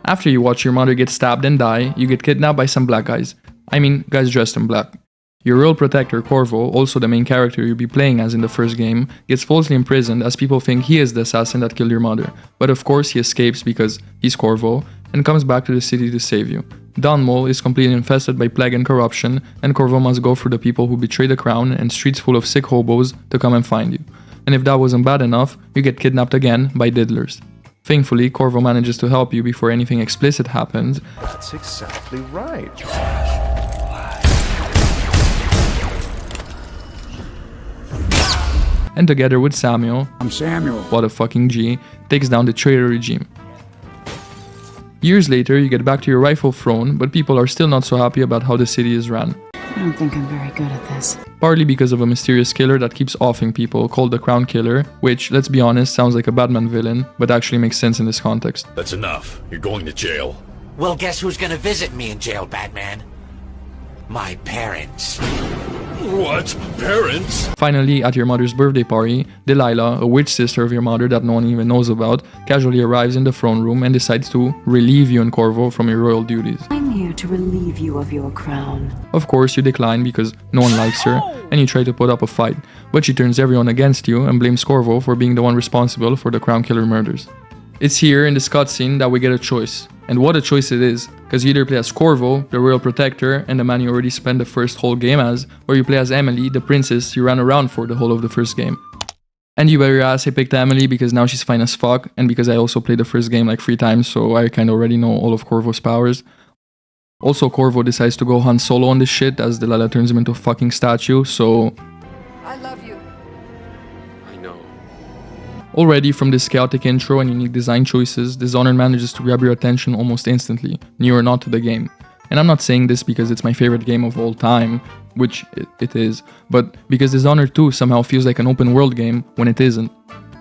After you watch your mother get stabbed and die, you get kidnapped by some black guys. I mean, guys dressed in black. Your real protector, Corvo, also the main character you'll be playing as in the first game, gets falsely imprisoned as people think he is the assassin that killed your mother. But of course he escapes because he's Corvo and comes back to the city to save you. Dunwall is completely infested by plague and corruption, and Corvo must go through the people who betray the crown and streets full of sick hobos to come and find you. And if that wasn't bad enough, you get kidnapped again by diddlers. Thankfully, Corvo manages to help you before anything explicit happens. That's exactly right. And together with Samuel, I'm Samuel. what a fucking G, takes down the traitor regime. Years later, you get back to your rightful throne, but people are still not so happy about how the city is ran. I don't think I'm very good at this. Partly because of a mysterious killer that keeps offing people, called the Crown Killer, which, let's be honest, sounds like a Batman villain, but actually makes sense in this context. That's enough. You're going to jail. Well, guess who's gonna visit me in jail, Batman? My parents. What? Parents? Finally, at your mother's birthday party, Delilah, a witch sister of your mother that no one even knows about, casually arrives in the throne room and decides to relieve you and Corvo from your royal duties. I'm here to relieve you of your crown. Of course, you decline because no one likes her, and you try to put up a fight, but she turns everyone against you and blames Corvo for being the one responsible for the Crown Killer murders. It's here in this cutscene that we get a choice. And what a choice it is, because you either play as Corvo, the royal protector and the man you already spent the first whole game as, or you play as Emily, the princess you ran around for the whole of the first game. And you bet your ass I picked Emily because now she's fine as fuck, and because I also played the first game like 3 times, so I kinda already know all of Corvo's powers. Also, Corvo decides to go Han Solo on this shit as Delilah turns him into a fucking statue, so... I love you. I know. Already from this chaotic intro and unique design choices, Dishonored manages to grab your attention almost instantly, new or not to the game. And I'm not saying this because it's my favorite game of all time, which it is, but because Dishonored 2 somehow feels like an open world game when it isn't.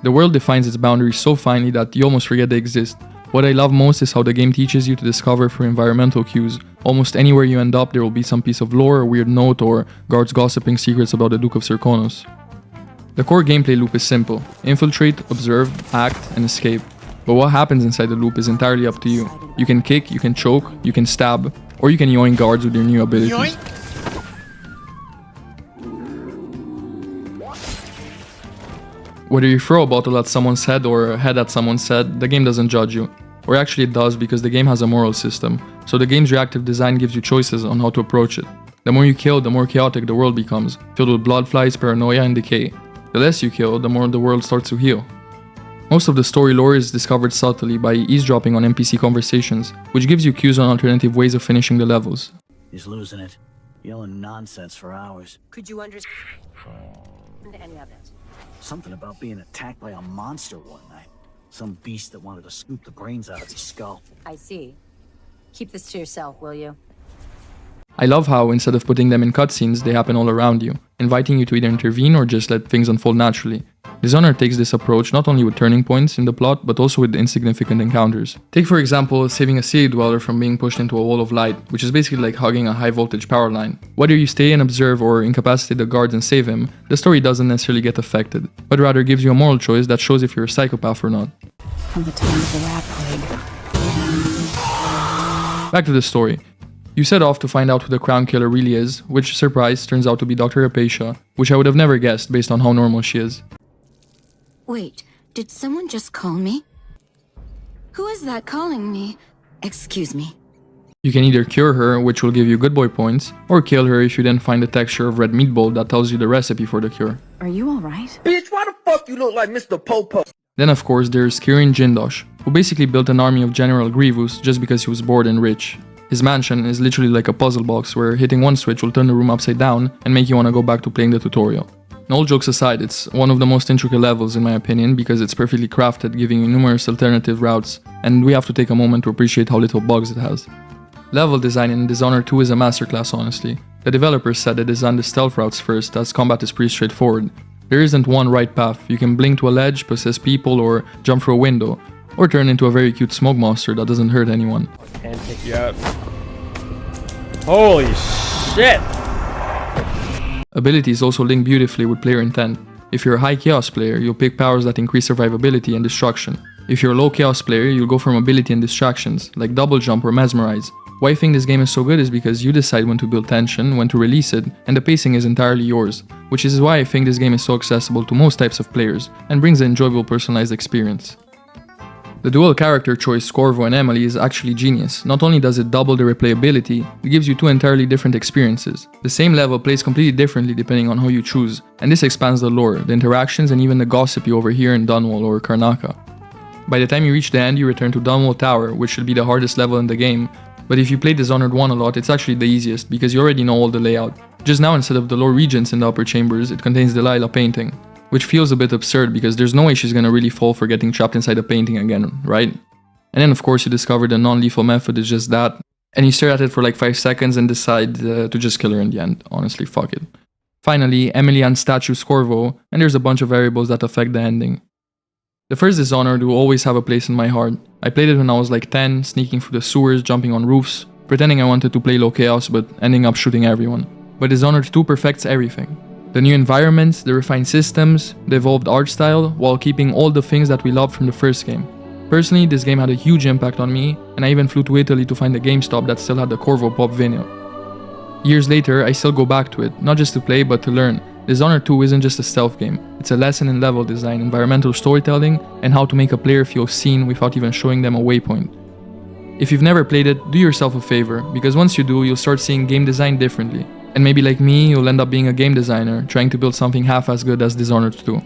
The world defines its boundaries so finely that you almost forget they exist. What I love most is how the game teaches you to discover through environmental cues. Almost anywhere you end up there will be some piece of lore, a weird note, or guards gossiping secrets about the Duke of Serkonos. The core gameplay loop is simple: infiltrate, observe, act, and escape. But what happens inside the loop is entirely up to you. You can kick, you can choke, you can stab, or you can yoink guards with your new abilities. Yoink. Whether you throw a bottle at someone's head or head at someone's head, the game doesn't judge you. Or actually it does, because the game has a moral system, so the game's reactive design gives you choices on how to approach it. The more you kill, the more chaotic the world becomes, filled with blood flies, paranoia, and decay. The less you kill, the more the world starts to heal. Most of the story lore is discovered subtly by eavesdropping on NPC conversations, which gives you cues on alternative ways of finishing the levels. He's losing it, yelling nonsense for hours. Could you understand any of it? Something about being attacked by a monster one night. Some beast that wanted to scoop the brains out of his skull. I see. Keep this to yourself, will you? I love how, instead of putting them in cutscenes, they happen all around you, inviting you to either intervene or just let things unfold naturally. Dishonored takes this approach not only with turning points in the plot, but also with insignificant encounters. Take for example, saving a city dweller from being pushed into a wall of light, which is basically like hugging a high voltage power line. Whether you stay and observe or incapacitate the guards and save him, the story doesn't necessarily get affected, but rather gives you a moral choice that shows if you're a psychopath or not. From the time of the rat plague. Back to the story. You set off to find out who the Crown Killer really is, which, surprise, turns out to be Dr. Hypatia, which I would have never guessed based on how normal she is. Wait, did someone just call me? Who is that calling me? Excuse me. You can either cure her, which will give you good boy points, or kill her if you then find the texture of red meatball that tells you the recipe for the cure. Are you alright? Bitch, why the fuck you look like Mr. Popo? Then of course there's Kirin Jindosh, who basically built an army of General Grievous just because he was bored and rich. His mansion is literally like a puzzle box where hitting one switch will turn the room upside down and make you want to go back to playing the tutorial. And all jokes aside, it's one of the most intricate levels in my opinion because it's perfectly crafted, giving you numerous alternative routes, and we have to take a moment to appreciate how little bugs it has. Level design in Dishonored 2 is a masterclass, honestly. The developers said they designed the stealth routes first, as combat is pretty straightforward. There isn't one right path. You can blink to a ledge, possess people, or jump through a window, or turn into a very cute smoke monster that doesn't hurt anyone. And pick you up. Holy shit! Abilities also link beautifully with player intent. If you're a high chaos player, you'll pick powers that increase survivability and destruction. If you're a low chaos player, you'll go for mobility and distractions, like double jump or mesmerize. Why I think this game is so good is because you decide when to build tension, when to release it, and the pacing is entirely yours, which is why I think this game is so accessible to most types of players, and brings an enjoyable personalized experience. The dual character choice Corvo and Emily is actually genius. Not only does it double the replayability, it gives you two entirely different experiences. The same level plays completely differently depending on how you choose, and this expands the lore, the interactions, and even the gossip you overhear in Dunwall or Karnaca. By the time you reach the end, you return to Dunwall Tower, which should be the hardest level in the game, but if you play Dishonored 1 a lot, it's actually the easiest, because you already know all the layout. Just now, instead of the lore regents in the upper chambers, it contains the Lila painting, which feels a bit absurd because there's no way she's gonna really fall for getting trapped inside a painting again, right? And then of course you discover the non-lethal method is just that, and you stare at it for like 5 seconds and decide to just kill her in the end. Honestly, fuck it. Finally, Emily unstatues Corvo, and there's a bunch of variables that affect the ending. The first Dishonored will always have a place in my heart. I played it when I was like 10, sneaking through the sewers, jumping on roofs, pretending I wanted to play low chaos but ending up shooting everyone. But Dishonored 2 perfects everything. The new environments, the refined systems, the evolved art style, while keeping all the things that we loved from the first game. Personally, this game had a huge impact on me, and I even flew to Italy to find a GameStop that still had the Corvo pop vinyl. Years later, I still go back to it, not just to play but to learn. Dishonored 2 isn't just a stealth game, it's a lesson in level design, environmental storytelling, and how to make a player feel seen without even showing them a waypoint. If you've never played it, do yourself a favor, because once you do, you'll start seeing game design differently. And maybe like me, you'll end up being a game designer, trying to build something half as good as Dishonored 2.